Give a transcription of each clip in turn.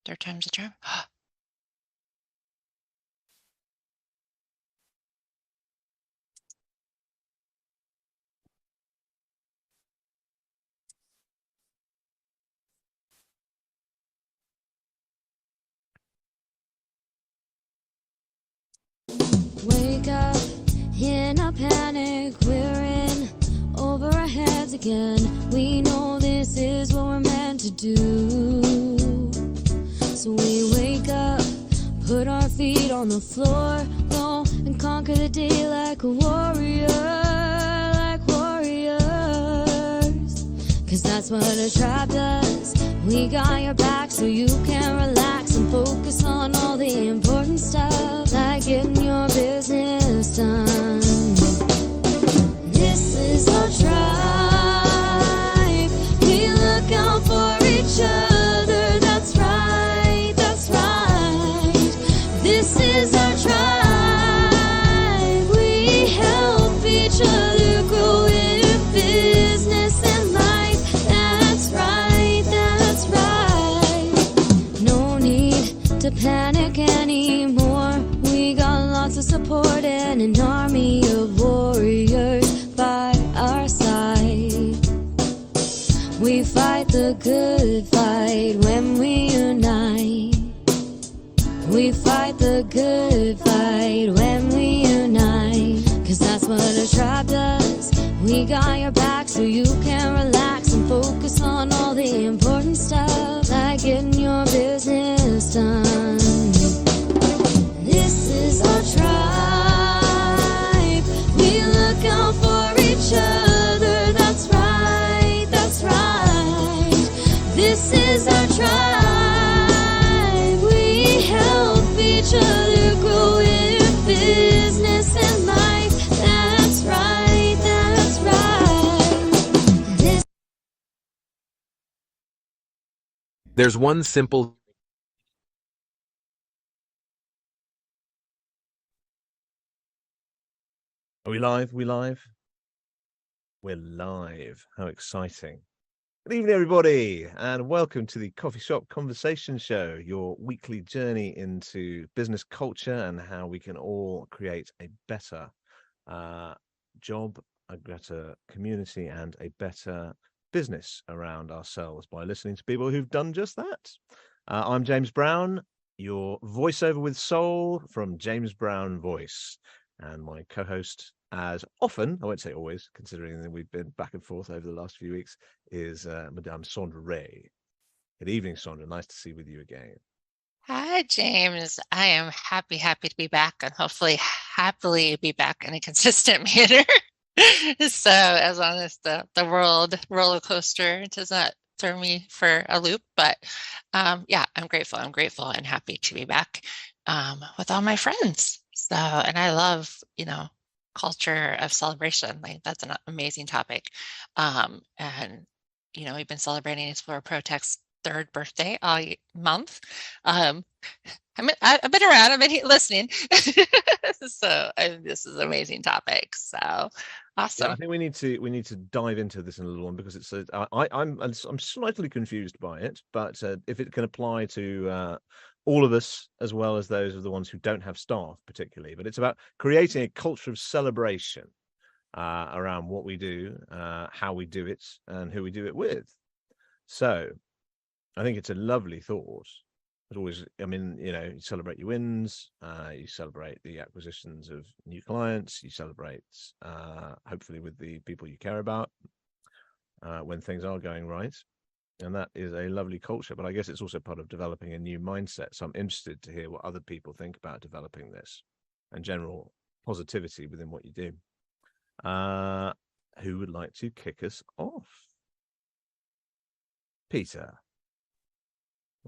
Third time's a charm. Wake up in a panic, we're in over our heads again. We know this is what we're meant to do. So we wake up, put our feet on the floor, go and conquer the day like a warrior, like warriors. Cause that's what a tribe does. We got your back so you can relax and focus on all the important stuff, like getting your business done. This is our tribe. We look out for each other. That's right, that's right. This is our tribe. We help each other grow in business and life. That's right, that's right. No need to panic anymore. We got lots of support and an army of warriors by our side. We fight the good fight when we unite. We fight the good fight when we unite. Cause that's what a tribe does. We got your back so you can relax and focus on all the important stuff, like getting your business done. This is our tribe. We look out for each other. That's right, that's right. This is our tribe. We help each other grow in business and life. That's right, that's right. There's one simple Are we live? We live? We're live. How exciting. Good evening, everybody, and welcome to the Coffee Shop Conversation Show, your weekly journey into business culture and how we can all create a better job, a better community, and a better business around ourselves by listening to people who've done just that. I'm James Brown, your voiceover with soul from James Brown Voice, and my co-host, as often, I won't say always, considering that we've been back and forth over the last few weeks, is Madame Sondra Ray. Good evening, Sondra. Nice to see with you again. Hi, James. I am happy to be back, and hopefully happily be back in a consistent manner. So as long as the world roller coaster does not throw me for a loop, but yeah, I'm grateful and happy to be back with all my friends. So, and I love, culture of celebration. Like, that's an amazing topic. And we've been celebrating Explore ProTech's 3rd birthday all month. I've been around, I've been listening. So this is an amazing topic. So awesome. Yeah, I think we need to dive into this in a little one, because it's I'm slightly confused by it, but if it can apply to all of us, as well as those of the ones who don't have staff particularly, but it's about creating a culture of celebration around what we do, how we do it, and who we do it with. So I think it's a lovely thought. As always, you celebrate your wins, you celebrate the acquisitions of new clients, you celebrate, hopefully, with the people you care about when things are going right. And that is a lovely culture, but I guess it's also part of developing a new mindset. So I'm interested to hear what other people think about developing this and general positivity within what you do. Who would like to kick us off? Peter.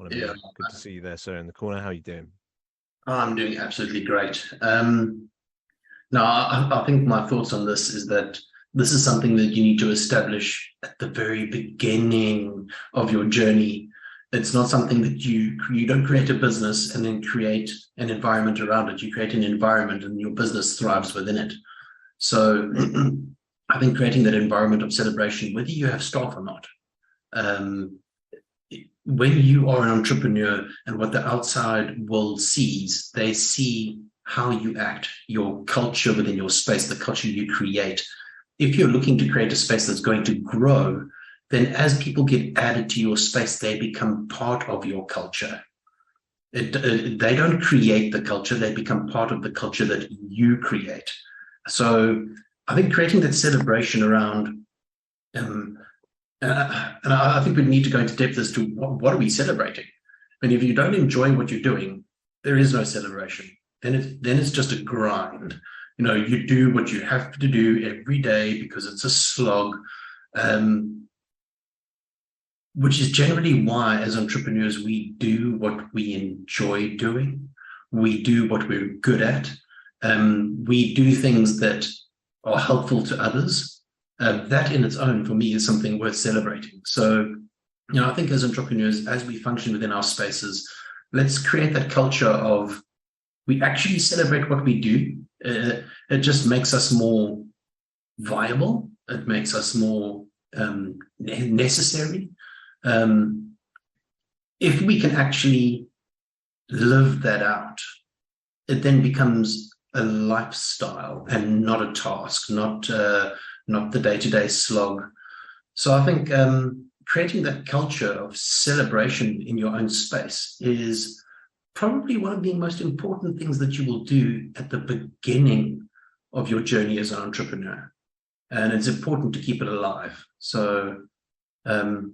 Yeah. Good to see you there, sir, in the corner. How are you doing? I'm doing absolutely great. Now, I think my thoughts on this is that this is something that you need to establish at the very beginning of your journey. It's not something that you don't create a business and then create an environment around it. You create an environment and your business thrives within it. So I think creating that environment of celebration, whether you have staff or not, when you are an entrepreneur and what the outside world sees, they see how you act, your culture within your space, the culture you create. If you're looking to create a space that's going to grow, then as people get added to your space, they become part of your culture. They don't create the culture, they become part of the culture that you create. So I think creating that celebration around, and I think we need to go into depth as to what are we celebrating? And if you don't enjoy what you're doing, there is no celebration. Then it's just a grind. You know, you do what you have to do every day because it's a slog, which is generally why, as entrepreneurs, we do what we enjoy doing. We do what we're good at. We do things that are helpful to others. That in its own, for me, is something worth celebrating. So, you know, I think as entrepreneurs, as we function within our spaces, let's create that culture of we actually celebrate what we do. It just makes us more viable. It makes us more necessary. If we can actually live that out, it then becomes a lifestyle and not a task, not the day-to-day slog. So I think creating that culture of celebration in your own space is probably one of the most important things that you will do at the beginning of your journey as an entrepreneur. And it's important to keep it alive. So, and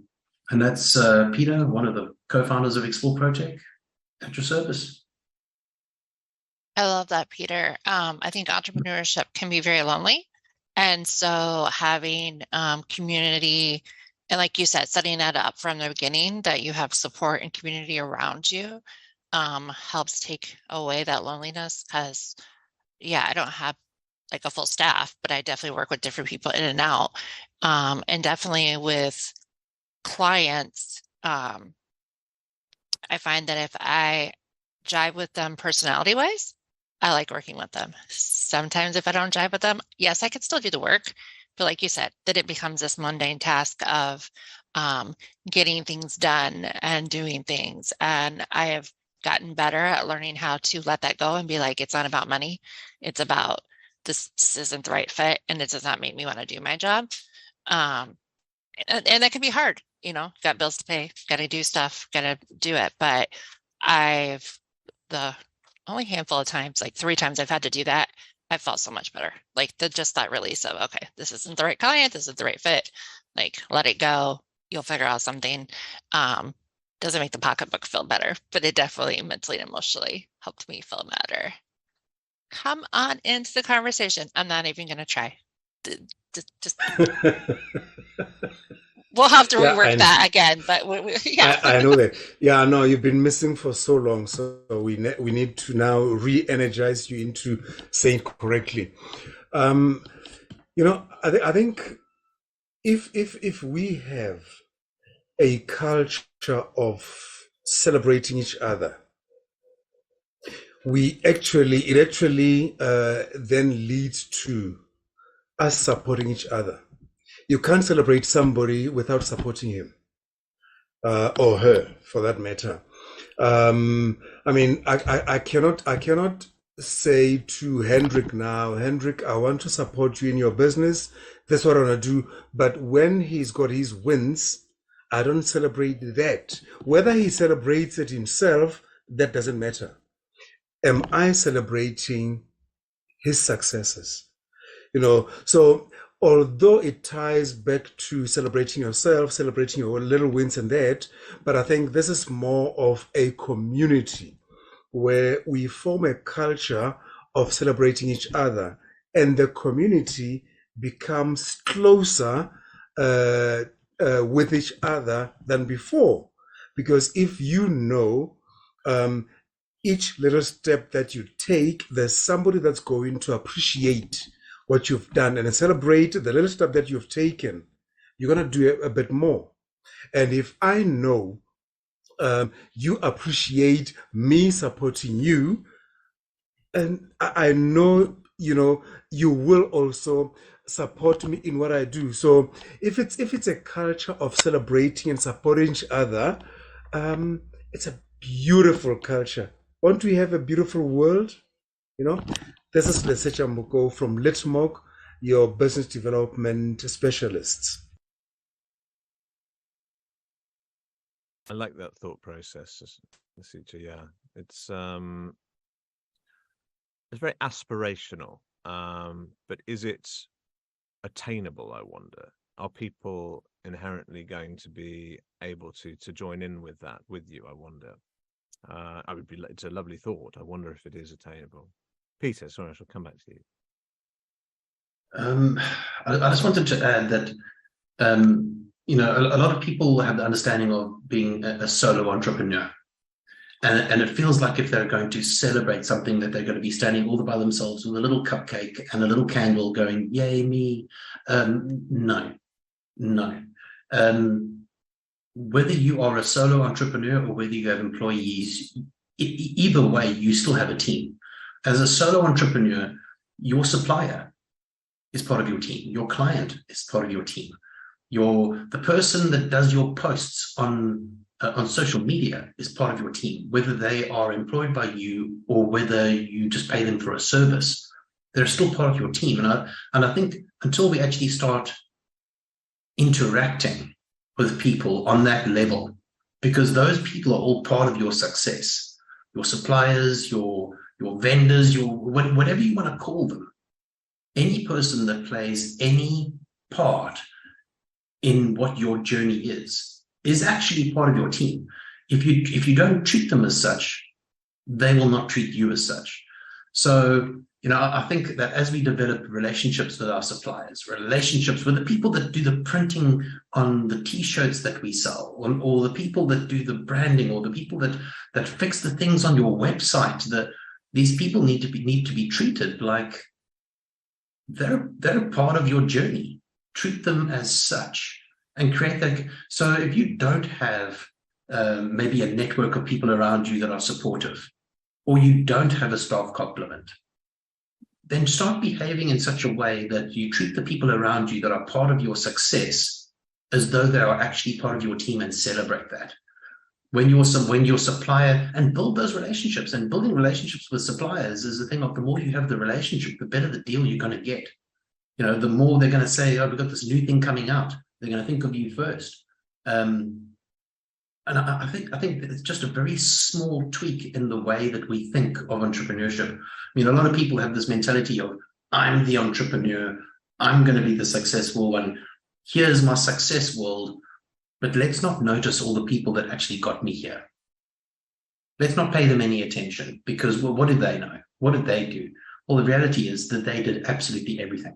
that's Peter, one of the co-founders of Explore ProTech, at your service. I love that, Peter. I think entrepreneurship can be very lonely. And so having community, and like you said, setting that up from the beginning, that you have support and community around you, helps take away that loneliness. Because, yeah, I don't have like a full staff, but I definitely work with different people in and out. And definitely with clients, I find that if I jive with them personality-wise, I like working with them. Sometimes if I don't jive with them, yes, I could still do the work. But like you said, that it becomes this mundane task of getting things done and doing things. And I have gotten better at learning how to let that go and be like, it's not about money. It's about this isn't the right fit, and it does not make me want to do my job. And that can be hard, you know, got bills to pay, got to do stuff, got to do it. But the only handful of times, like 3 times I've had to do that, I felt so much better. Like just that release of, okay, this isn't the right client, this is the right fit. Like, let it go. You'll figure out something. Doesn't make the pocketbook feel better, but it definitely mentally and emotionally helped me feel better. Come on into the conversation. I'm not even going to try. Just we'll have to rework that again, but yeah. I know that. Yeah, no, you've been missing for so long, so we need to now re-energize you into saying correctly. You know, I think if we have a culture of celebrating each other, it actually then leads to us supporting each other. You can't celebrate somebody without supporting him or her, for that matter. I mean, I cannot say to Hendrik now, Hendrik, I want to support you in your business. That's what I want to do. But when he's got his wins, I don't celebrate that. Whether he celebrates it himself, that doesn't matter. Am I celebrating his successes? You know, so although it ties back to celebrating yourself, celebrating your little wins and that, but I think this is more of a community where we form a culture of celebrating each other, and the community becomes closer with each other than before. Because if you know each little step that you take, there's somebody that's going to appreciate what you've done and celebrate the little step that you've taken. You're going to do a bit more. And if I know you appreciate me supporting you, and I know, you know, you will also support me in what I do. So if it's a culture of celebrating and supporting each other, It's a beautiful culture. Won't we have a beautiful world? You know, this is Lesetja Mokou from Litmok, your business development specialists. I like that thought process, Lesetja. Yeah, it's very aspirational, but is it attainable? I wonder. Are people inherently going to be able to join in with that with you? I wonder. It's a lovely thought. I wonder if it is attainable. Peter, sorry, I shall come back to you. I just wanted to add that you know, a lot of people have the understanding of being a solo entrepreneur, and it feels like if they're going to celebrate something that they're going to be standing all by themselves with a little cupcake and a little candle going, yay me. No. Whether you are a solo entrepreneur or whether you have employees, either way, you still have a team. As a solo entrepreneur, your supplier is part of your team. Your client is part of your team. The person that does your posts on social media is part of your team, whether they are employed by you or whether you just pay them for a service. They're still part of your team. And I think until we actually start interacting with people on that level, because those people are all part of your success, your suppliers, your vendors, whatever you want to call them, any person that plays any part in what your journey is actually part of your team. If you don't treat them as such, they will not treat you as such. So, you know, I think that as we develop relationships with our suppliers, relationships with the people that do the printing on the t-shirts that we sell, or the people that do the branding, or the people that fix the things on your website, that these people need to be treated like they're part of your journey. Treat them as such and create that. So if you don't have maybe a network of people around you that are supportive, or you don't have a staff complement, then start behaving in such a way that you treat the people around you that are part of your success as though they are actually part of your team, and celebrate that. When your supplier, and build those relationships, and building relationships with suppliers is the thing of, the more you have the relationship, the better the deal you're going to get. You know, the more they're going to say, oh, we've got this new thing coming out. They're going to think of you first. And I think it's just a very small tweak in the way that we think of entrepreneurship. I mean, a lot of people have this mentality of, I'm the entrepreneur, I'm going to be the successful one. Here's my success world. But let's not notice all the people that actually got me here. Let's not pay them any attention, because, well, what did they know? What did they do? Well, the reality is that they did absolutely everything.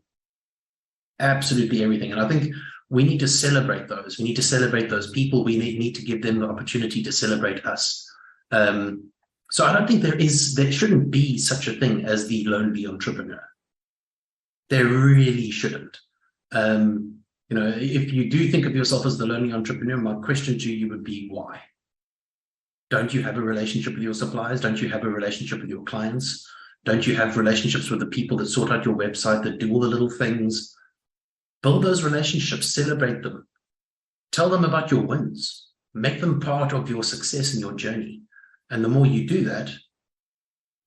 Absolutely everything. And I think we need to celebrate those. We need to celebrate those people. We need to give them the opportunity to celebrate us. So I don't think there shouldn't be such a thing as the lonely entrepreneur. There really shouldn't. You know, if you do think of yourself as the lonely entrepreneur, my question to you would be, why? Don't you have a relationship with your suppliers? Don't you have a relationship with your clients? Don't you have relationships with the people that sort out your website, that do all the little things? Build those relationships, celebrate them. Tell them about your wins. Make them part of your success and your journey. And the more you do that,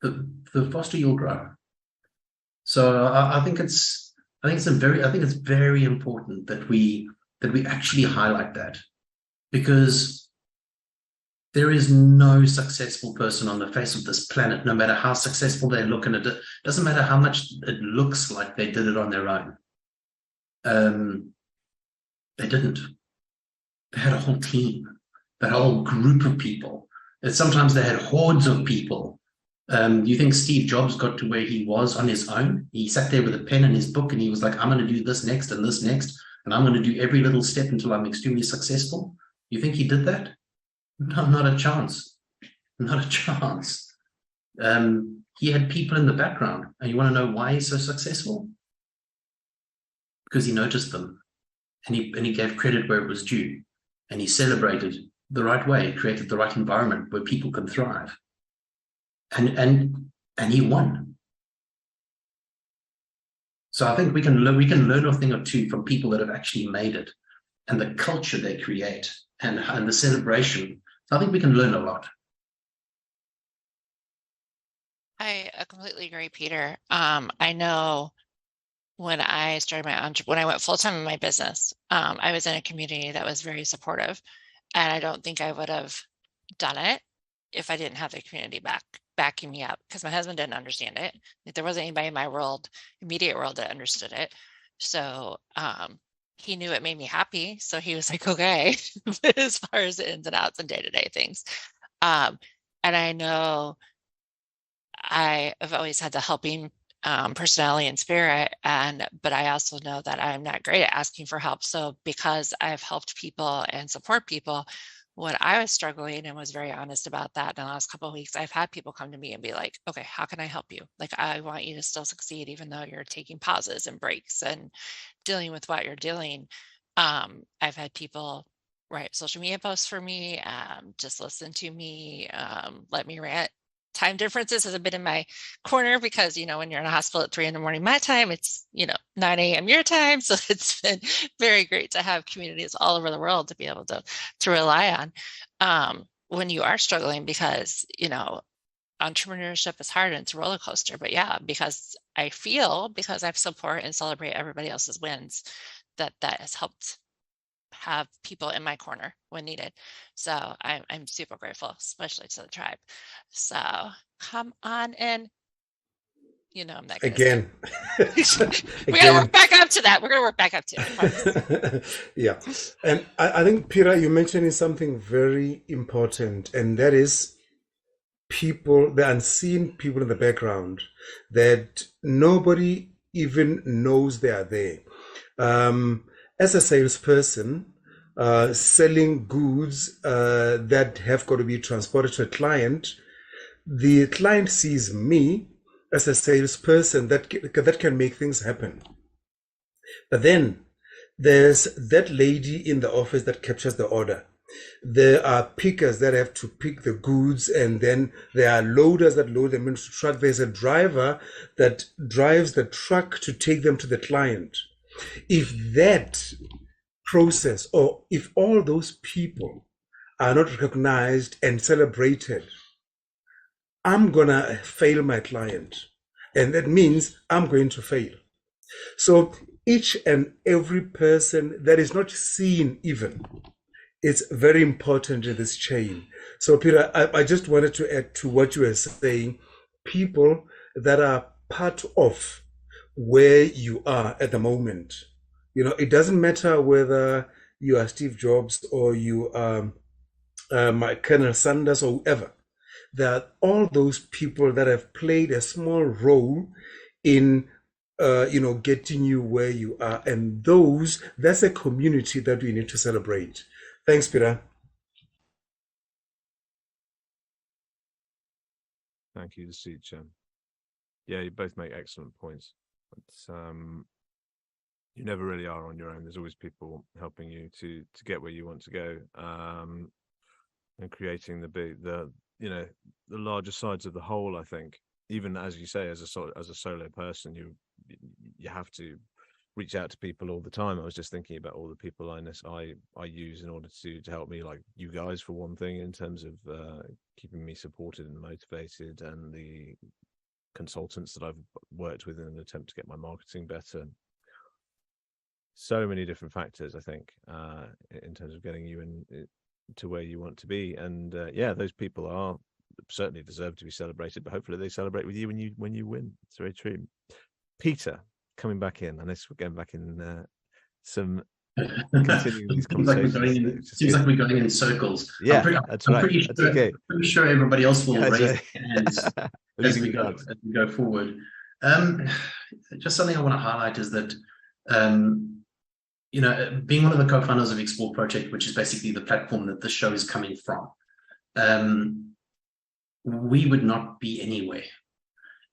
the faster you'll grow. So I think it's very important that we actually highlight that, because there is no successful person on the face of this planet, no matter how successful they look, and it doesn't matter how much it looks like they did it on their own. They didn't. They had a whole team, they had a whole group of people. And sometimes they had hordes of people. You think Steve Jobs got to where he was on his own? He sat there with a pen and his book, and he was like, I'm going to do this next and this next, and I'm going to do every little step until I'm extremely successful. You think he did that? No, not a chance. Not a chance. He had people in the background. And you want to know why he's so successful? Because he noticed them, and he gave credit where it was due, and he celebrated the right way, created the right environment where people can thrive. And he won. So I think we can learn a thing or two from people that have actually made it, and the culture they create, and the celebration I think we can learn a lot. I completely agree, Peter. I know when I started when I went full time in my business, I was in a community that was very supportive, and I don't think I would have done it if I didn't have the community backing me up, because my husband didn't understand it. There wasn't anybody in my immediate world that understood it. So he knew it made me happy. So he was like, okay, as far as the ins and outs and day-to-day things. And I know I have always had the helping personality and spirit, but I also know that I'm not great at asking for help. So because I've helped people and support people, when I was struggling and was very honest about that in the last couple of weeks, I've had people come to me and be like, okay, how can I help you? Like, I want you to still succeed, even though you're taking pauses and breaks and dealing with what you're dealing. I've had people write social media posts for me, just listen to me, let me rant. Time differences has been in my corner because, when you're in a hospital at 3 a.m. my time, it's, 9 a.m. your time. So it's been very great to have communities all over the world to be able to rely on when you are struggling, because, entrepreneurship is hard and it's a roller coaster. But yeah, because I support and celebrate everybody else's wins, that has helped have people in my corner when needed. So I'm super grateful, especially to the tribe. So come on in. I'm not again. We gotta work back up to that. We're gonna work back up to it. Yeah. And I think, Peter, you're mentioning something very important, and that is people, the unseen people in the background that nobody even knows they are there. As a salesperson, selling goods that have got to be transported to a client, the client sees me as a salesperson that can make things happen. But then there's that lady in the office that captures the order. There are pickers that have to pick the goods, and then there are loaders that load them into the truck. There's a driver that drives the truck to take them to the client. If that process, or if all those people are not recognized and celebrated, I'm gonna fail my client, and that means I'm going to fail. So each and every person that is not seen even, it's very important in this chain. So Peter, I just wanted to add to what you were saying, people that are part of where you are at the moment. It doesn't matter whether you are Steve Jobs or you are Colonel Sanders or whoever. There are all those people that have played a small role in getting you where you are, and that's a community that we need to celebrate. Thanks, Peter. Thank you, Lesetja. Yeah, you both make excellent points. It's, you never really are on your own. There's always people helping you to get where you want to go, and creating the larger sides of the whole. I think, even as you say, as a solo person, you have to reach out to people all the time. I was just thinking about all the people I use in order to help me, like you guys for one thing, in terms of keeping me supported and motivated, and the consultants that I've worked with in an attempt to get my marketing better. So many different factors, I think, in terms of getting you to where you want to be. And yeah, those people are certainly deserve to be celebrated, but hopefully they celebrate with you when you win. It's very true. Peter, coming back in, and this we're going back in continuing these conversations. Seems like we're going in circles. Yeah, that's right. I'm pretty sure everybody else will raise their hands as we go forward. Just something I want to highlight is that being one of the co-founders of Explore ProTech, which is basically the platform that the show is coming from, we would not be anywhere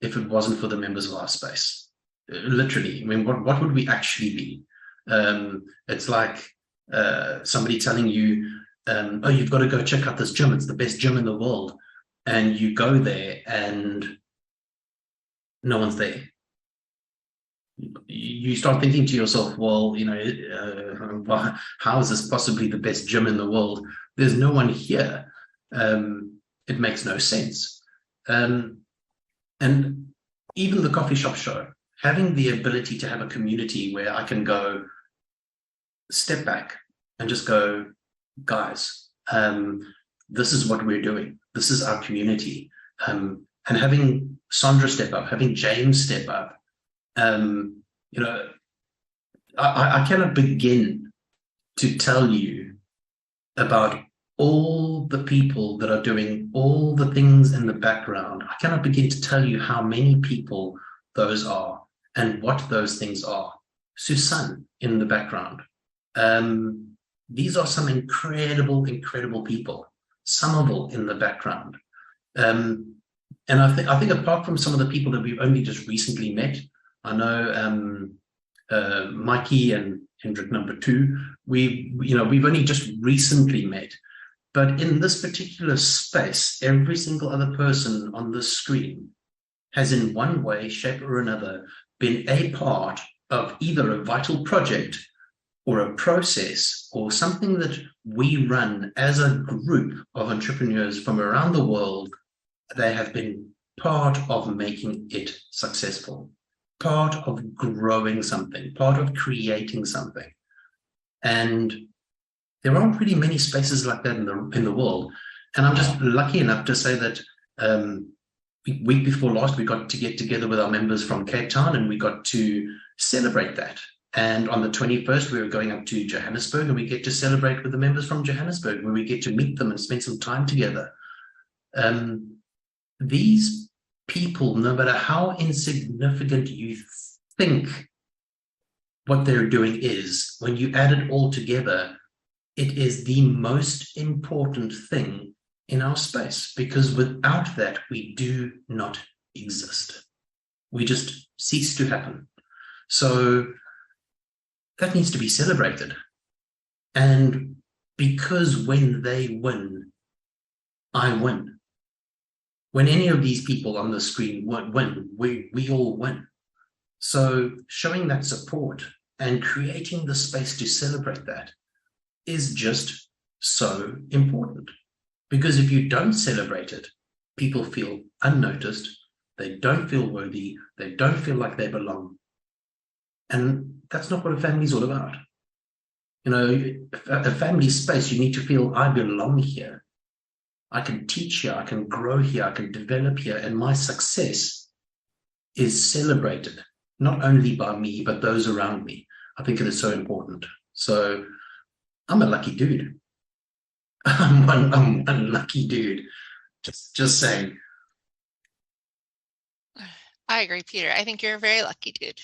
if it wasn't for the members of our space. Literally, I mean, what would we actually be? It's like somebody telling you, oh, you've got to go check out this gym. It's the best gym in the world. And you go there and no one's there. You start thinking to yourself, well, how is this possibly the best gym in the world? There's no one here. It makes no sense. And even the coffee shop show, having the ability to have a community where I can go step back and just go, guys, this is what we're doing. This is our community. And having Sondra step up, having James step up, you know, I cannot begin to tell you about all the people that are doing all the things in the background. I cannot begin to tell you how many people those are and what those things are. Susan in the background. These are some incredible, incredible people. Somerville in the background. And I think apart from some of the people that we've only just recently met, I know Mikey and Hendrik number 2, we've only just recently met. But in this particular space, every single other person on this screen has in one way, shape or another been a part of either a vital project or a process or something that we run as a group of entrepreneurs from around the world. They have been part of making it successful, part of growing something, part of creating something. And there aren't really many spaces like that in the world. And I'm just lucky enough to say that week before last, we got to get together with our members from Cape Town and we got to celebrate that. And on the 21st, we were going up to Johannesburg and we get to celebrate with the members from Johannesburg, where we get to meet them and spend some time together. These people, no matter how insignificant you think what they're doing is, when you add it all together, it is the most important thing in our space, because without that, we do not exist. We just cease to happen. So that needs to be celebrated. And because when they win, I win. When any of these people on the screen win, we all win. So showing that support and creating the space to celebrate that is just so important. Because if you don't celebrate it, people feel unnoticed, they don't feel worthy, they don't feel like they belong. And that's not what a family is all about. You know, a family space, you need to feel, I belong here. I can teach here, I can grow here, I can develop here, and my success is celebrated, not only by me, but those around me. I think it is so important. So I'm a lucky dude. I'm one lucky dude. Just saying. I agree, Peter. I think you're a very lucky dude.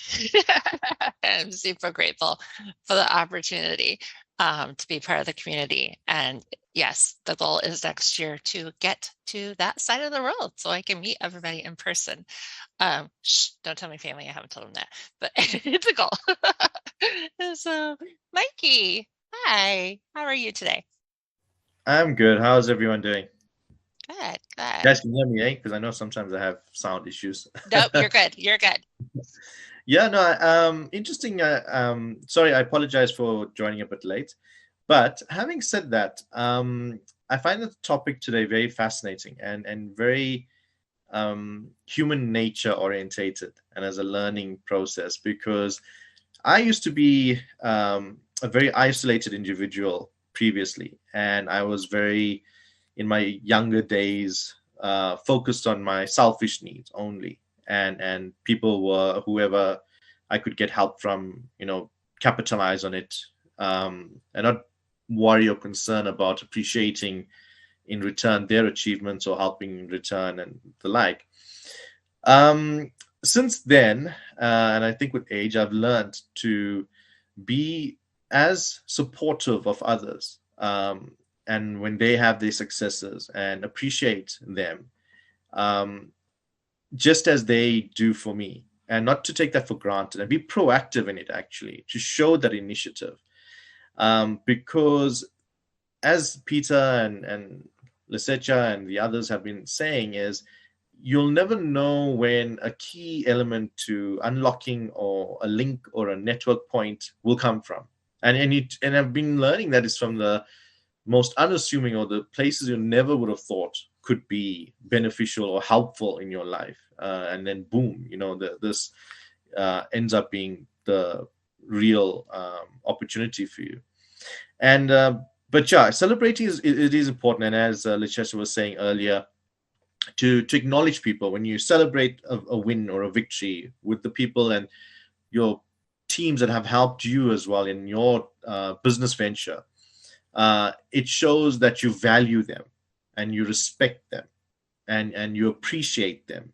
I'm super grateful for the opportunity to be part of the community. And yes, the goal is next year to get to that side of the world so I can meet everybody in person. Don't tell my family, I haven't told them that, but it's a goal. So, Mikey, hi, how are you today? I'm good. How's everyone doing? Good, You good. guys can hear me, eh? Because I know sometimes I have sound issues. Nope, you're good. You're good. Yeah, no, interesting. Sorry, I apologize for joining a bit late. But having said that, I find the topic today very fascinating and very human nature orientated and as a learning process, because I used to be a very isolated individual previously, and I was very, in my younger days, focused on my selfish needs only, and people were whoever I could get help from, capitalize on it, and not worry or concern about appreciating in return their achievements or helping in return and the like. Since then, and I think with age, I've learned to be as supportive of others, and when they have their successes, and appreciate them just as they do for me, and not to take that for granted, and be proactive in it, actually, to show that initiative. Because as Peter and Lesetja and the others have been saying, is you'll never know when a key element to unlocking or a link or a network point will come from. And I've been learning that is from the most unassuming, or the places you never would have thought could be beneficial or helpful in your life. And then boom, this ends up being the real opportunity for you. And but yeah, celebrating it is important. And as Lesetja was saying earlier, to acknowledge people when you celebrate a win or a victory with the people and your teams that have helped you as well in your business venture. It shows that you value them and you respect them and you appreciate them.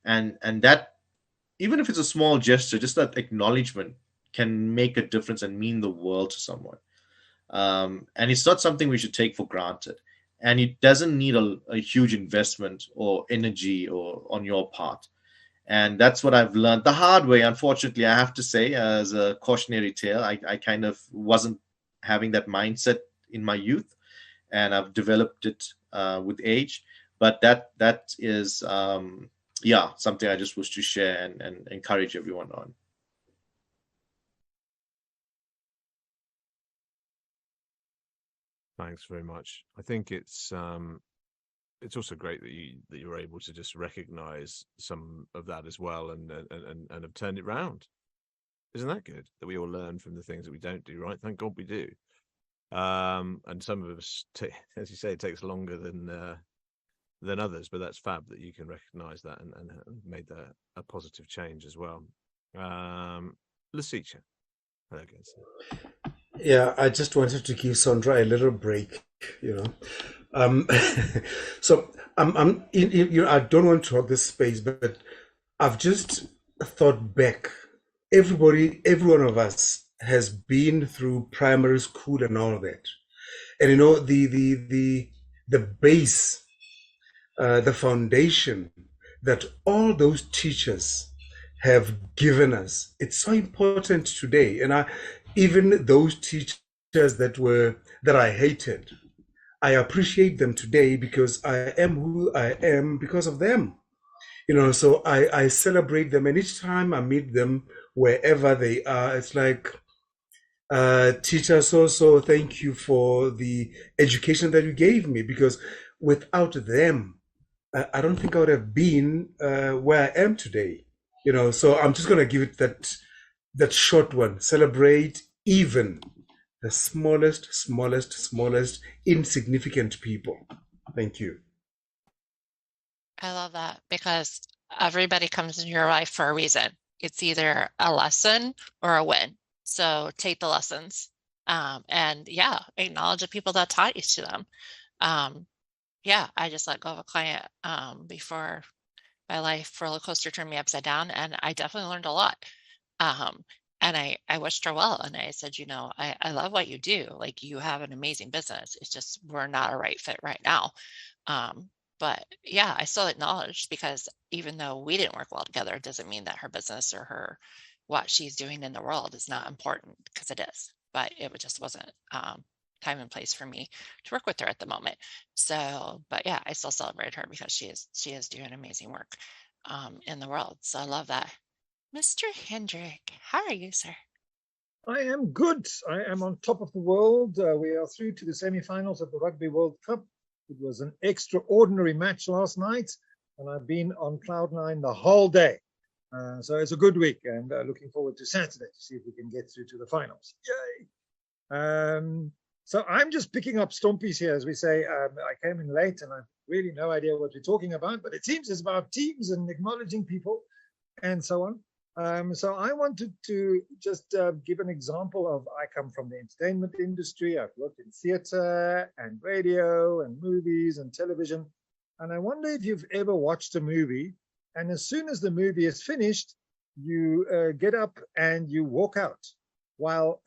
And that, even if it's a small gesture, just that acknowledgement can make a difference and mean the world to someone. And it's not something we should take for granted. And it doesn't need a huge investment or energy or on your part. And that's what I've learned the hard way. Unfortunately, I have to say, as a cautionary tale, I kind of wasn't having that mindset in my youth, and I've developed it with age. But that is, something I just wish to share and encourage everyone on. Thanks very much. I think it's also great that you're able to just recognize some of that as well and have turned it round. Isn't that good? That we all learn from the things that we don't do right. Thank God we do. And some of us, as you say, it takes longer than others, but that's fab that you can recognize that and made that a positive change as well. Lesetja. Yeah, I just wanted to give Sondra a little break, So I don't want to hog this space, but I've just thought back. Every one of us has been through primary school and all that, and the base, the foundation that all those teachers have given us. It's so important today, and even those teachers that I hated, I appreciate them today because I am who I am because of them. So I celebrate them, and each time I meet them, wherever they are, it's like, teacher so thank you for the education that you gave me, because without them, I don't think I would have been where I am today. So I'm just going to give it that short one. Celebrate even the smallest insignificant people. Thank you. I love that, because everybody comes into your life for a reason. It's either a lesson or a win. So take the lessons, and acknowledge the people that taught you to them. I just let go of a client before my life roller coaster turned me upside down, and I definitely learned a lot. And I wished her well, and I said, I love what you do. Like, you have an amazing business. It's just we're not a right fit right now. But I still acknowledged, because even though we didn't work well together, it doesn't mean that her business or what she's doing in the world is not important, because it is. But it just wasn't time and place for me to work with her at the moment. So, but I still celebrate her because she is doing amazing work in the world. So I love that. Mr. Hendrik, how are you, sir? I am good. I am on top of the world. We are through to the semi-finals of the Rugby World Cup. It was an extraordinary match last night, and I've been on cloud nine the whole day. So it's a good week, and looking forward to Saturday to see if we can get through to the finals. Yay! So I'm just picking up stompies here, as we say. I came in late, and I've really no idea what we're talking about, but it seems it's about teams and acknowledging people and so on. So I wanted to just give an example of, I come from the entertainment industry. I've worked in theater and radio and movies and television. And I wonder if you've ever watched a movie, and as soon as the movie is finished, you get up and you walk out. While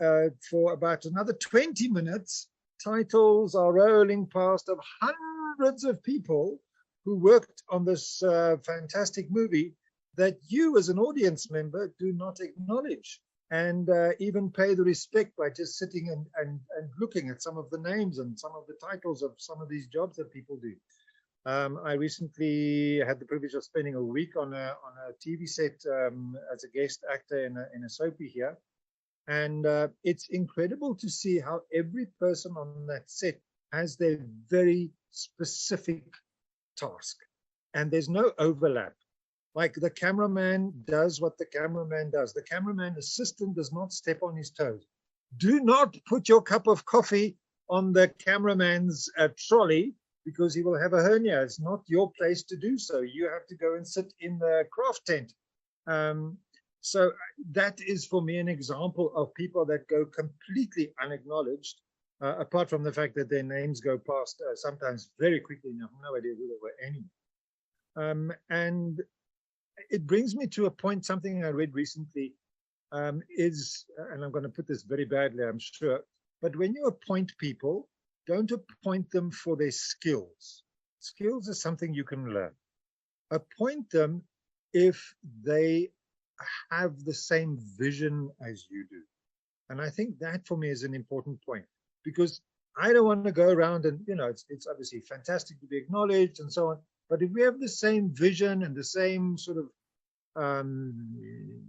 for about another 20 minutes, titles are rolling past of hundreds of people who worked on this fantastic movie that you as an audience member do not acknowledge and even pay the respect by just sitting and looking at some of the names and some of the titles of some of these jobs that people do. I recently had the privilege of spending a week on a TV set as a guest actor in a soapie here. And it's incredible to see how every person on that set has their very specific task, and there's no overlap. Like the cameraman does what the cameraman does. The cameraman assistant does not step on his toes. Do not put your cup of coffee on the cameraman's trolley, because he will have a hernia. It's not your place to do so. You have to go and sit in the craft tent. So that is for me an example of people that go completely unacknowledged, apart from the fact that their names go past sometimes very quickly. And I have no idea who they were anyway. And it brings me to a point, something I read recently is, and I'm going to put this very badly, I'm sure, but when you appoint people, don't appoint them for their skills. Skills is something you can learn. Appoint them if they have the same vision as you do. And I think that for me is an important point, because I don't want to go around and, you know, it's obviously fantastic to be acknowledged and so on. But if we have the same vision and the same sort of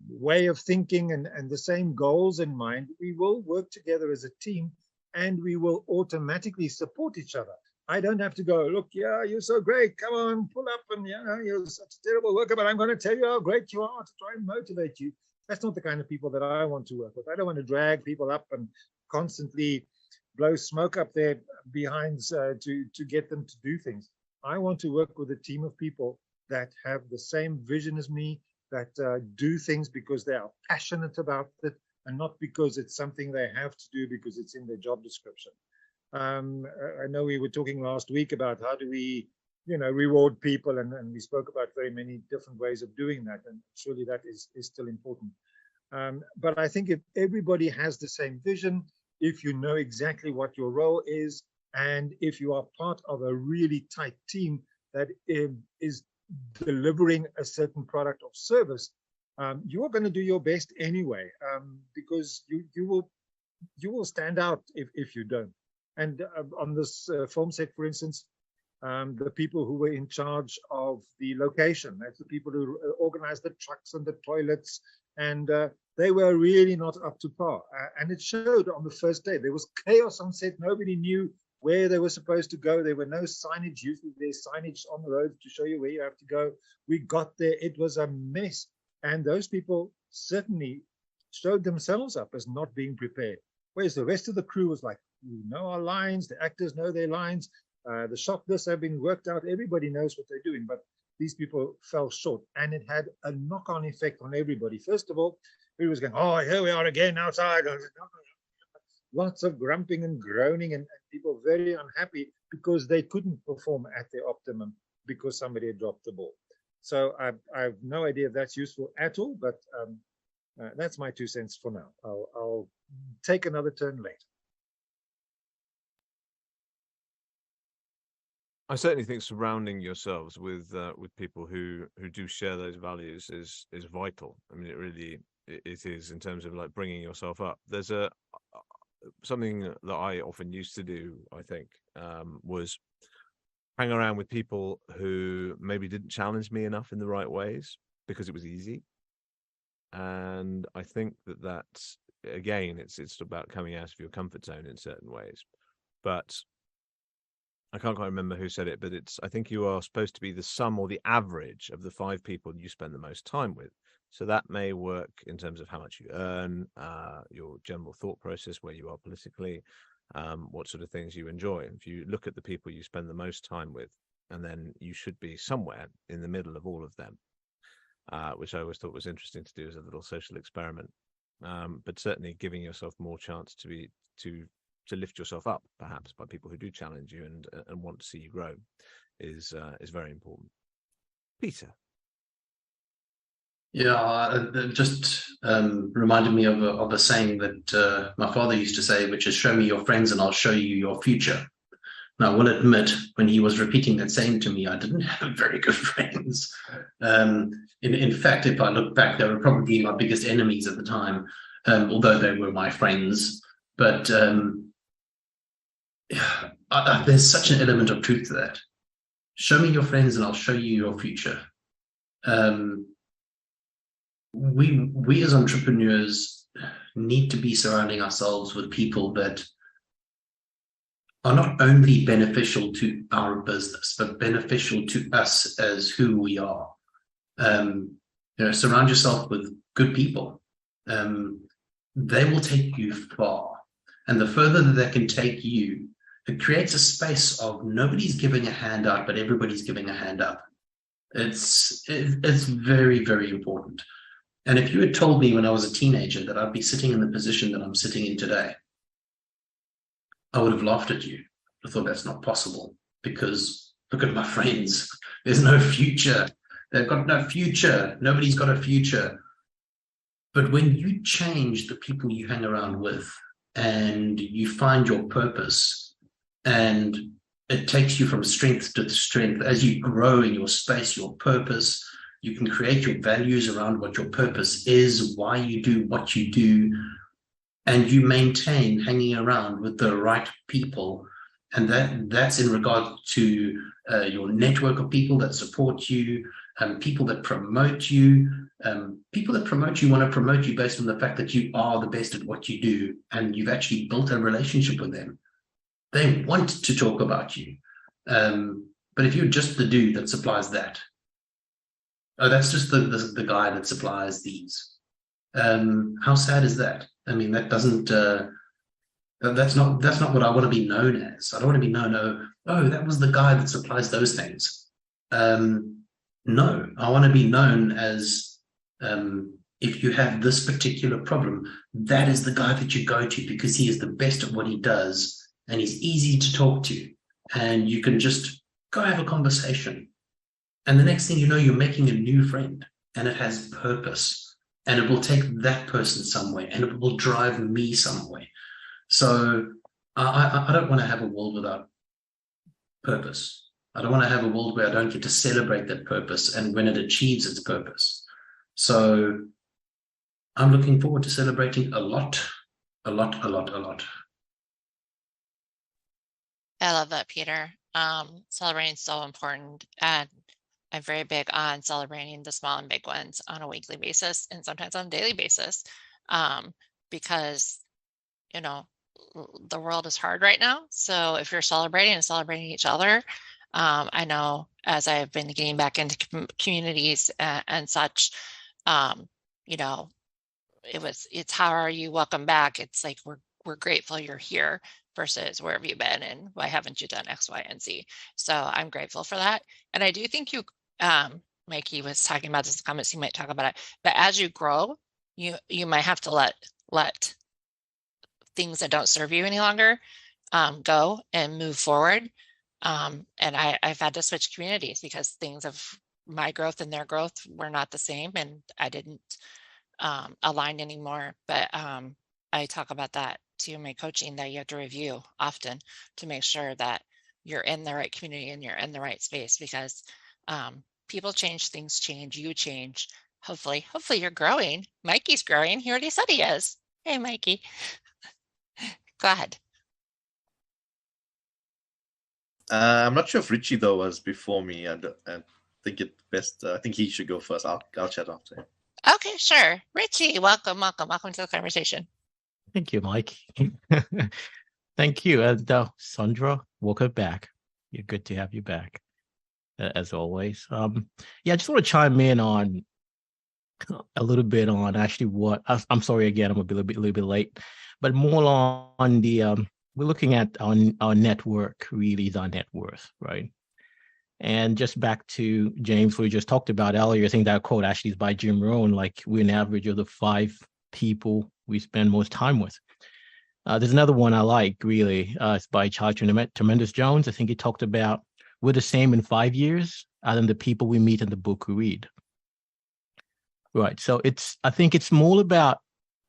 way of thinking and the same goals in mind, we will work together as a team and we will automatically support each other. I don't have to go, look, yeah, you're so great. Come on, pull up, and you're such a terrible worker, but I'm going to tell you how great you are to try and motivate you. That's not the kind of people that I want to work with. I don't want to drag people up and constantly blow smoke up their behinds to get them to do things. I want to work with a team of people that have the same vision as me, that do things because they are passionate about it and not because it's something they have to do because it's in their job description. I know we were talking last week about how do we, reward people, and we spoke about very many different ways of doing that, and surely that is still important. But I think if everybody has the same vision, if you know exactly what your role is, and if you are part of a really tight team that is delivering a certain product or service, you are going to do your best anyway, because you will stand out if you don't. And on this film set, for instance, the people who were in charge of the location, that's the people who organized the trucks and the toilets, and they were really not up to par. And it showed on the first day. There was chaos on set. Nobody knew where they were supposed to go. There were no signage. Usually there's signage on the road to show you where you have to go. We got there. It was a mess. And those people certainly showed themselves up as not being prepared. Whereas the rest of the crew was like, we know our lines, the actors know their lines, the shot lists have been worked out, everybody knows what they're doing, but these people fell short, and it had a knock-on effect on everybody. First of all, we was going, oh, here we are again outside. Lots of grumping and groaning, and people very unhappy because they couldn't perform at their optimum because somebody had dropped the ball. So I have no idea if that's useful at all, but that's my 2 cents for now. I'll take another turn later. I certainly think surrounding yourselves with people who do share those values is vital. I mean, it is in terms of like bringing yourself up. There's something that I often used to do, I think, was hang around with people who maybe didn't challenge me enough in the right ways because it was easy. And I think that's, again, it's about coming out of your comfort zone in certain ways. But I can't quite remember who said it, but I think you are supposed to be the sum or the average of the 5 people you spend the most time with. So that may work in terms of how much you earn, your general thought process, where you are politically, what sort of things you enjoy. If you look at the people you spend the most time with, and then you should be somewhere in the middle of all of them, which I always thought was interesting to do as a little social experiment. But certainly giving yourself more chance to lift yourself up, perhaps, by people who do challenge you and want to see you grow is very important. Peter. Yeah, just reminded me of a saying that my father used to say, which is, show me your friends and I'll show you your future. Now, I will admit, when he was repeating that saying to me, I didn't have very good friends. In fact, if I look back, they were probably my biggest enemies at the time, although they were my friends. But there's such an element of truth to that. Show me your friends and I'll show you your future. We as entrepreneurs need to be surrounding ourselves with people that are not only beneficial to our business, but beneficial to us as who we are. Surround yourself with good people. They will take you far. And the further that they can take you, it creates a space of nobody's giving a hand out, but everybody's giving a hand up. It's very, very important. And if you had told me when I was a teenager that I'd be sitting in the position that I'm sitting in today, I would have laughed at you. I thought that's not possible, because look at my friends. There's no future. They've got no future. Nobody's got a future. But when you change the people you hang around with and you find your purpose, and it takes you from strength to strength as you grow in your space, your purpose, you can create your values around what your purpose is, why you do what you do, and you maintain hanging around with the right people. And that's in regard to your network of people that support you, people that promote you. People that promote you want to promote you based on the fact that you are the best at what you do, and you've actually built a relationship with them. They want to talk about you. But if you're just the dude that supplies that, oh, that's just the guy that supplies these. How sad is that? I mean, that doesn't. That's not what I want to be known as. I don't want to be known. Oh, that was the guy that supplies those things. No, I want to be known as, if you have this particular problem, that is the guy that you go to, because he is the best at what he does and he's easy to talk to, and you can just go have a conversation. And the next thing you know, you're making a new friend, and it has purpose, and it will take that person somewhere, and it will drive me somewhere. So I don't want to have a world without purpose. I don't want to have a world where I don't get to celebrate that purpose and when it achieves its purpose. So I'm looking forward to celebrating a lot. I love that, Peter. Celebrating is so important. And I'm very big on celebrating the small and big ones on a weekly basis, and sometimes on a daily basis, because, the world is hard right now. So if you're celebrating each other, I know as I've been getting back into communities and such, it's how are you? Welcome back. It's like we're grateful you're here versus where have you been and why haven't you done X, Y, and Z? So I'm grateful for that. And I do think Mikey was talking about this in the comments, you might talk about it, but as you grow, you might have to let things that don't serve you any longer go and move forward. And I've had to switch communities because things of my growth and their growth were not the same, and I didn't align anymore. But I talk about that too in my coaching, that you have to review often to make sure that you're in the right community and you're in the right space, because people change, things change, you change. Hopefully you're growing. Mikey's growing. He already said he is. Hey, Mikey. Go ahead. I'm not sure if Ritchie though was before me. I think it best. I think he should go first. I'll chat after him. Okay, sure. Ritchie, welcome to the conversation. Thank you, Mike. Thank you. And Sondra, welcome back. You're good to have you back, as always. I just want to chime in on a little bit on actually what I'm sorry again. I'm a little bit late, but more on the we're looking at our network really is our net worth, right? And just back to James, what we just talked about earlier, I think that quote actually is by Jim Rohn, like we're an average of the 5 people we spend most time with. There's another one I like, really. It's by Charles Tremendous Jones. I think he talked about we're the same in 5 years than the people we meet in the book we read. Right. So I think it's more about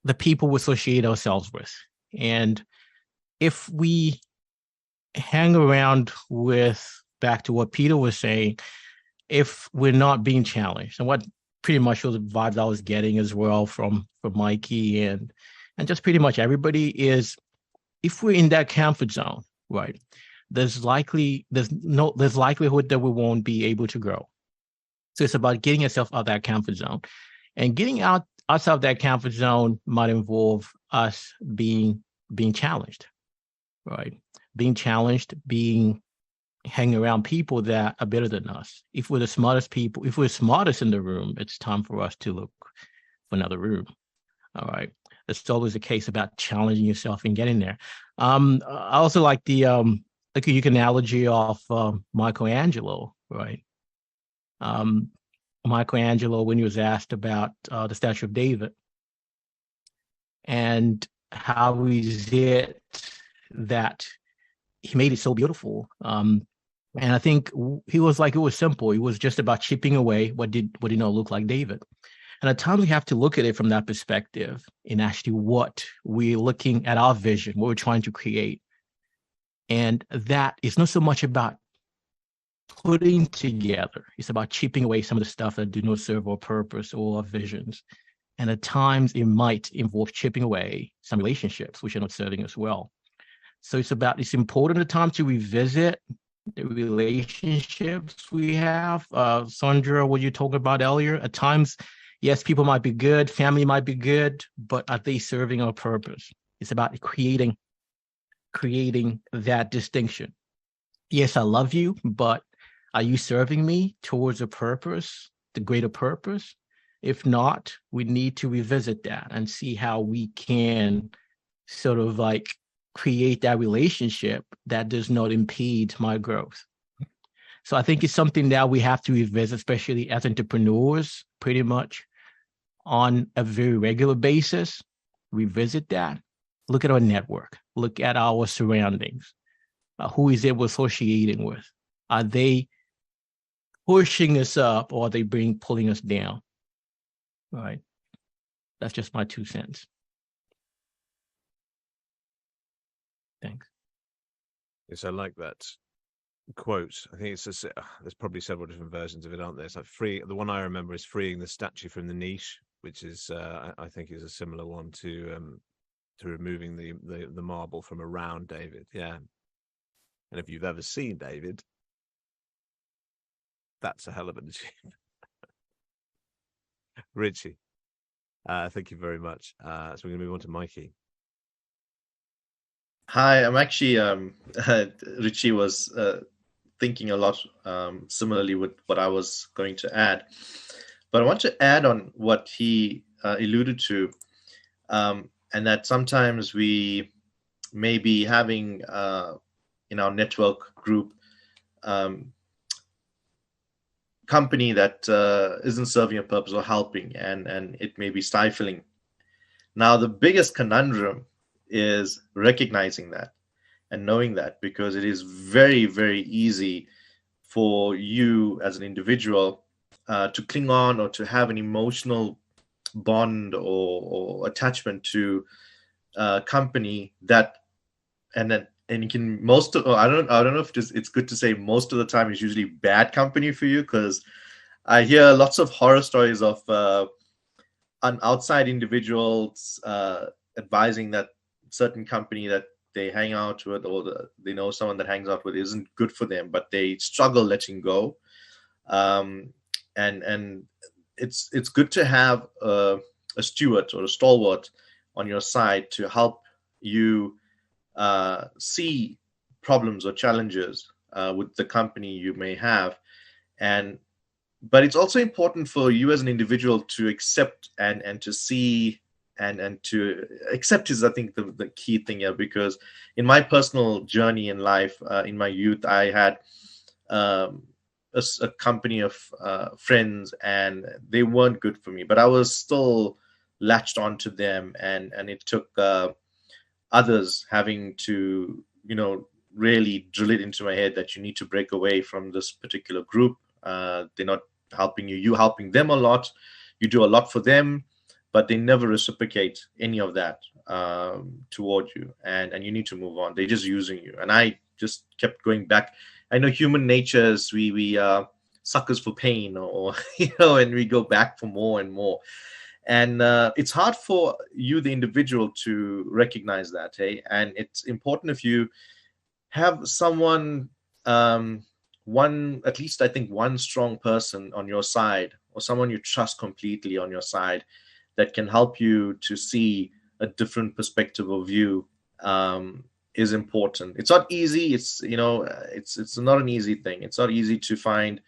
the people we associate ourselves with. And if we hang around with, back to what Peter was saying, if we're not being challenged, and what pretty much was the vibes I was getting as well from Mikey and just pretty much everybody is, if we're in that comfort zone, right, there's likelihood that we won't be able to grow. So it's about getting yourself out of that comfort zone and getting out outside of that comfort zone might involve us being challenged, right? Being challenged, hanging around people that are better than us. If we're the smartest people, if we're smartest in the room, it's time for us to look for another room. All right. It's always the case about challenging yourself and getting there. I also like the like a analogy of Michelangelo, right? Michelangelo, when he was asked about the Statue of David and how is it that he made it so beautiful. And I think he was like, it was simple. It was just about chipping away what did not look like David. And at times we have to look at it from that perspective in actually what we're looking at, our vision, what we're trying to create. And that is not so much about putting together. It's about chipping away some of the stuff that do not serve our purpose or our visions. And at times it might involve chipping away some relationships which are not serving us well. So it's important at times to revisit the relationships we have. Sondra, what you talked about earlier, at times, yes, people might be good, family might be good, but are they serving our purpose? It's about creating that distinction. Yes, I love you, but are you serving me towards a purpose, the greater purpose? If not, we need to revisit that and see how we can sort of like create that relationship that does not impede my growth. So I think it's something that we have to revisit, especially as entrepreneurs, pretty much on a very regular basis. Revisit that. Look at our network. Look at our surroundings. Who is it we're associating with? Are they pushing us up or are they pulling us down? All right. That's just my 2 cents. Thanks. Yes, I like that quote. I think there's probably several different versions of it, aren't there? It's like the one I remember is freeing the statue from the niche, which is I think is a similar one to removing the marble from around David. Yeah. And if you've ever seen David, that's a hell of an achievement. Ritchie, thank you very much. So we're going to move on to Mikey. Hi, I'm actually Ritchie was thinking a lot similarly with what I was going to add, but I want to add on what he alluded to, and that sometimes we may be having in our network group company that isn't serving a purpose or helping, and it may be stifling. Now, the biggest conundrum is recognizing that and knowing that, because it is very, very easy for you as an individual to cling on or to have an emotional bond or attachment to a company that, and you can I don't know if it's good to say most of the time it's usually bad company for you, because I hear lots of horror stories of an outside individuals advising that certain company that they hang out with or they know someone that hangs out with isn't good for them, but they struggle letting go. And it's good to have a steward or a stalwart on your side to help you see problems or challenges with the company you may have. But it's also important for you as an individual to accept and to see and to accept is, I think, the key thing here, because in my personal journey in life, in my youth, I had a company of friends, and they weren't good for me, but I was still latched onto them, and it took others having to, really drill it into my head that you need to break away from this particular group. They're not helping you helping them a lot. You do a lot for them, but they never reciprocate any of that toward you, and you need to move on. They're just using you. And I just kept going back. I know human nature is we suckers for pain, or and we go back for more and more. And it's hard for you, the individual, to recognize that, hey? And it's important if you have someone, at least I think one strong person on your side, or someone you trust completely on your side, that can help you to see a different perspective of view is important. It's not easy. It's it's not an easy thing. It's not easy to find.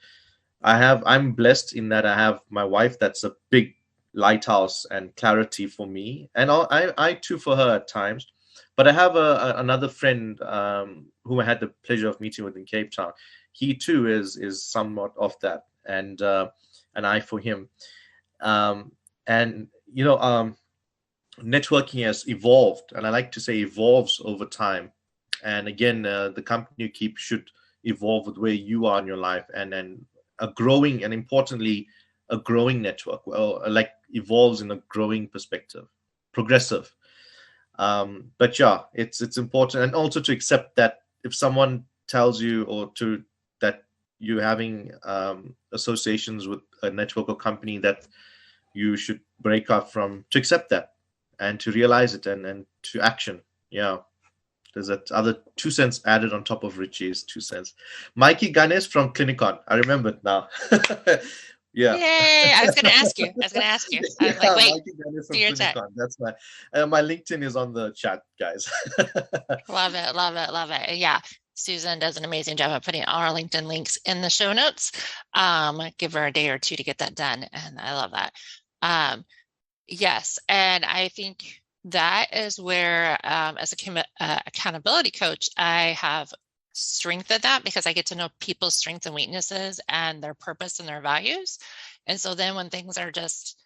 I'm blessed in that I have my wife that's a big lighthouse and clarity for me, and I too for her at times. But I have another friend whom I had the pleasure of meeting with in Cape Town. He too is somewhat of that, and I for him. And networking has evolved, and I like to say evolves over time. And again, the company you keep should evolve with where you are in your life, and a growing, and importantly, a growing network. Well, like evolves in a growing perspective, progressive. But yeah, it's important, and also to accept that if someone tells you that you're having associations with a network or company that you should break up from, to accept that and to realize it and to action. Yeah. There's that other 2 cents added on top of Ritchie's 2 cents. Mikey Guness from Clinicon. I remember it now. Yeah. Yay! I was going to ask you. I was like, wait, Mikey Guness from do your chat. Clinicon. That's my LinkedIn is on the chat, guys. Love it. Yeah. Susan does an amazing job of putting our LinkedIn links in the show notes. Give her a day or two to get that done. And I love that. Yes. And I think that is where, as a accountability coach, I have strengthened that because I get to know people's strengths and weaknesses and their purpose and their values. And so then when things are just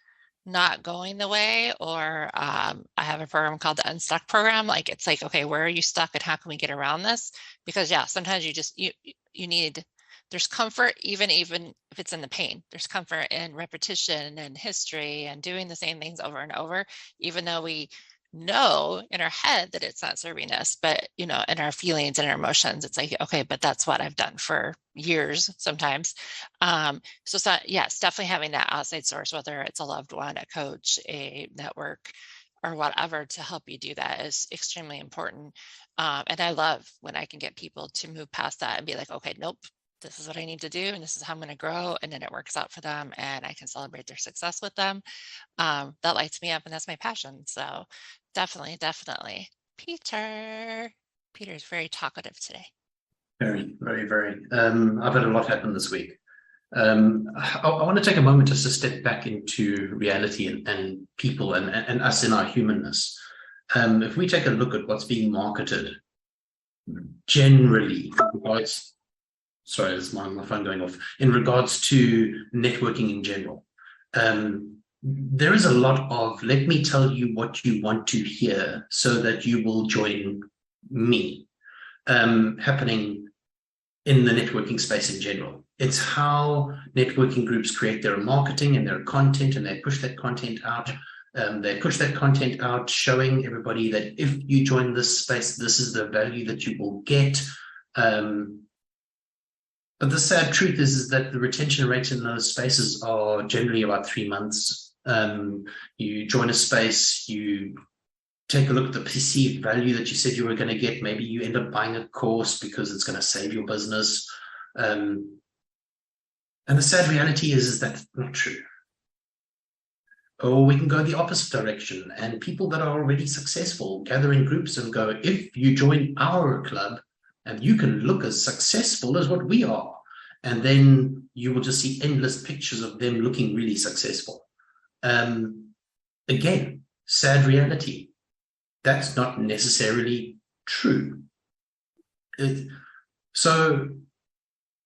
not going the way, or I have a program called the Unstuck program, like it's like, okay, where are you stuck and how can we get around this? Because yeah, sometimes you need, there's comfort, even if it's in the pain. There's comfort in repetition and history and doing the same things over and over, even though we know in our head that it's not serving us, but in our feelings and our emotions, it's like, okay, but that's what I've done for years sometimes. So yes, definitely having that outside source, whether it's a loved one, a coach, a network, or whatever, to help you do that is extremely important. And I love when I can get people to move past that and be like, okay, nope, this is what I need to do, and this is how I'm going to grow, and then it works out for them, and I can celebrate their success with them. That lights me up, and that's my passion. So definitely. Peter's very talkative today. Very, very, very. I've had a lot happen this week. I want to take a moment just to step back into reality and people and us in our humanness. If we take a look at what's being marketed, generally, sorry, it's my phone going off. In regards to networking in general, there is a lot of, let me tell you what you want to hear so that you will join me, happening in the networking space in general. It's how networking groups create their marketing and their content, and they push that content out. Showing everybody that if you join this space, this is the value that you will get. But the sad truth is that the retention rates in those spaces are generally about 3 months. You join a space, you take a look at the perceived value that you said you were going to get. Maybe you end up buying a course because it's going to save your business. And the sad reality is that's not true. Or we can go the opposite direction, and people that are already successful gather in groups and go, if you join our club, and you can look as successful as what we are. And then you will just see endless pictures of them looking really successful. Again, sad reality. That's not necessarily true. So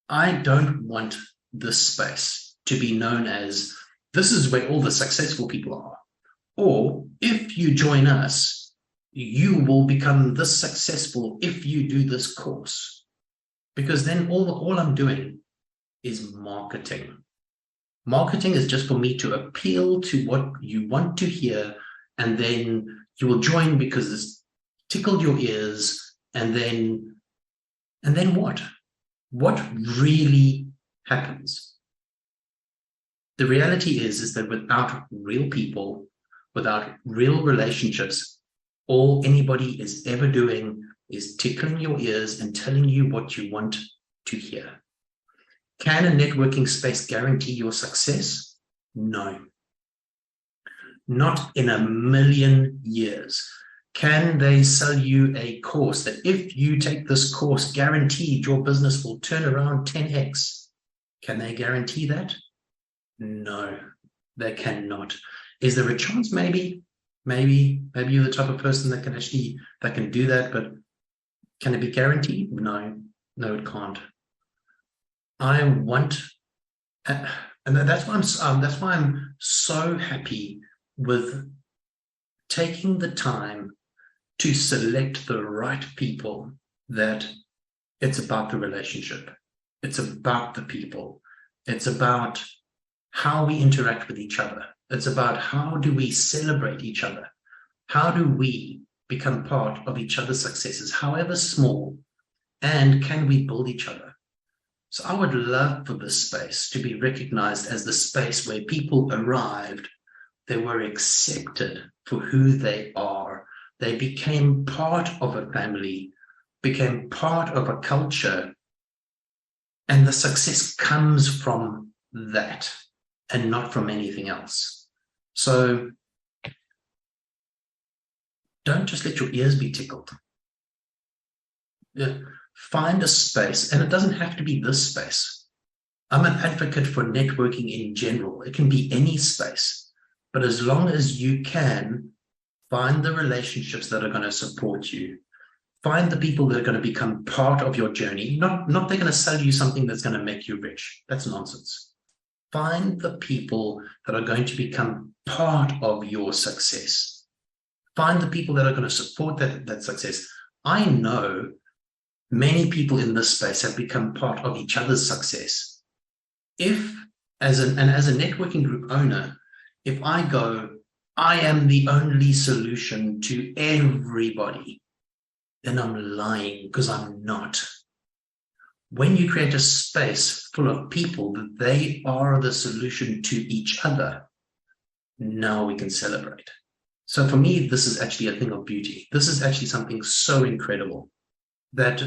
I don't want this space to be known as, this is where all the successful people are. Or if you join us, you will become this successful if you do this course. Because then all I'm doing is marketing. Marketing is just for me to appeal to what you want to hear, and then you will join because it's tickled your ears, and then what? What really happens? The reality is that without real people, without real relationships, all anybody is ever doing is tickling your ears and telling you what you want to hear. Can a networking space guarantee your success? No. Not in a million years. Can they sell you a course that if you take this course, guaranteed your business will turn around 10x? Can they guarantee that? No, they cannot. Is there a chance? Maybe you're the type of person that can do that, but can it be guaranteed? No, it can't. I want, and that's why I'm so happy with taking the time to select the right people. That it's about the relationship, it's about the people, it's about how we interact with each other, it's about how do we celebrate each other, how do we become part of each other's successes, however small, and can we build each other? So I would love for this space to be recognized as the space where people arrived, they were accepted for who they are. They became part of a family, became part of a culture, and the success comes from that and not from anything else. So don't just let your ears be tickled. Yeah. Find a space, and it doesn't have to be this space. I'm an advocate for networking in general. It can be any space, but as long as you can find the relationships that are going to support you, find the people that are going to become part of your journey, not they're going to sell you something that's going to make you rich. That's nonsense. Find the people that are going to become part of your success. Find the people that are going to support that success. I know many people in this space have become part of each other's success. If, as a networking group owner, if I go, I am the only solution to everybody, then I'm lying, because I'm not. When you create a space full of people that they are the solution to each other, now we can celebrate. So for me, this is actually a thing of beauty. This is actually something so incredible that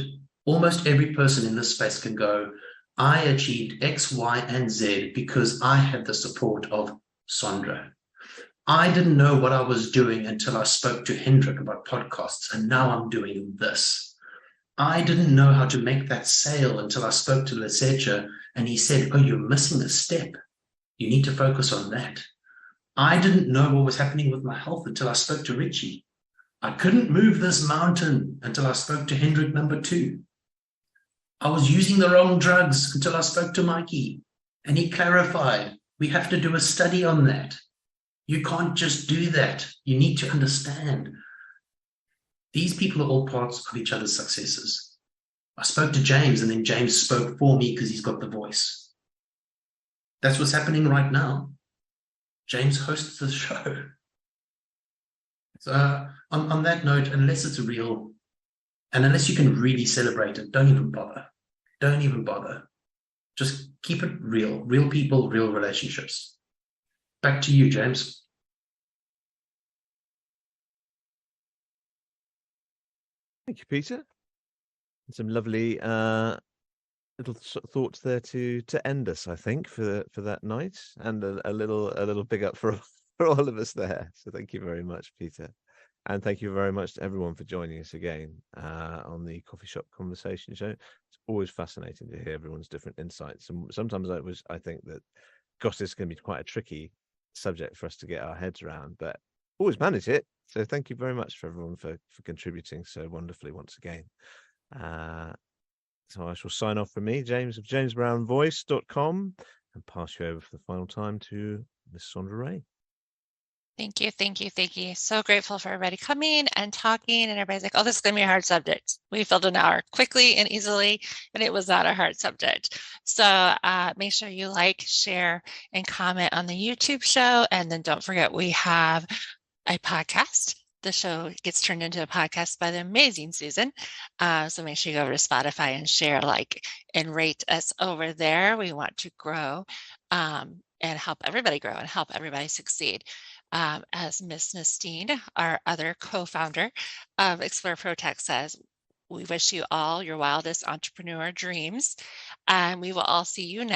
almost every person in this space can go, I achieved X, Y, and Z because I had the support of Sondra. I didn't know what I was doing until I spoke to Hendrik about podcasts, and now I'm doing this. I didn't know how to make that sale until I spoke to Lesetja, and he said, oh, you're missing a step. You need to focus on that. I didn't know what was happening with my health until I spoke to Ritchie. I couldn't move this mountain until I spoke to Hendrik number 2. I was using the wrong drugs until I spoke to Mikey, and he clarified, we have to do a study on that. You can't just do that. You need to understand. These people are all parts of each other's successes. I spoke to James, and then James spoke for me because he's got the voice. That's what's happening right now. James hosts the show. So on that note, unless it's real, and unless you can really celebrate it, don't even bother. Don't even bother. Just keep it real. Real people, real relationships. Back to you, James. Thank you, Peter. Some lovely little thoughts there to end us, I think, for that night, and a little big up for all of us there. So thank you very much, Peter, and thank you very much to everyone for joining us again on the Coffee Shop Conversation Show. It's always fascinating to hear everyone's different insights, and sometimes I think that, gosh, this is going to be quite a tricky subject for us to get our heads around, but always manage it. So thank you very much for everyone for contributing so wonderfully once again. So I shall sign off from me, James of jamesbrownvoice.com, and pass you over for the final time to Miss Sondra Ray. Thank you, thank you, thank you. So grateful for everybody coming and talking, and everybody's like, oh, this is going to be a hard subject. We filled an hour quickly and easily, and it was not a hard subject. So make sure you like, share, and comment on the YouTube show. And then don't forget, we have a podcast. The show gets turned into a podcast by the amazing Susan. So make sure you go over to Spotify and share, like, and rate us over there. We want to grow and help everybody grow and help everybody succeed. As Miss Nastine, our other co-founder of Explore ProTech, says, we wish you all your wildest entrepreneur dreams, and we will all see you next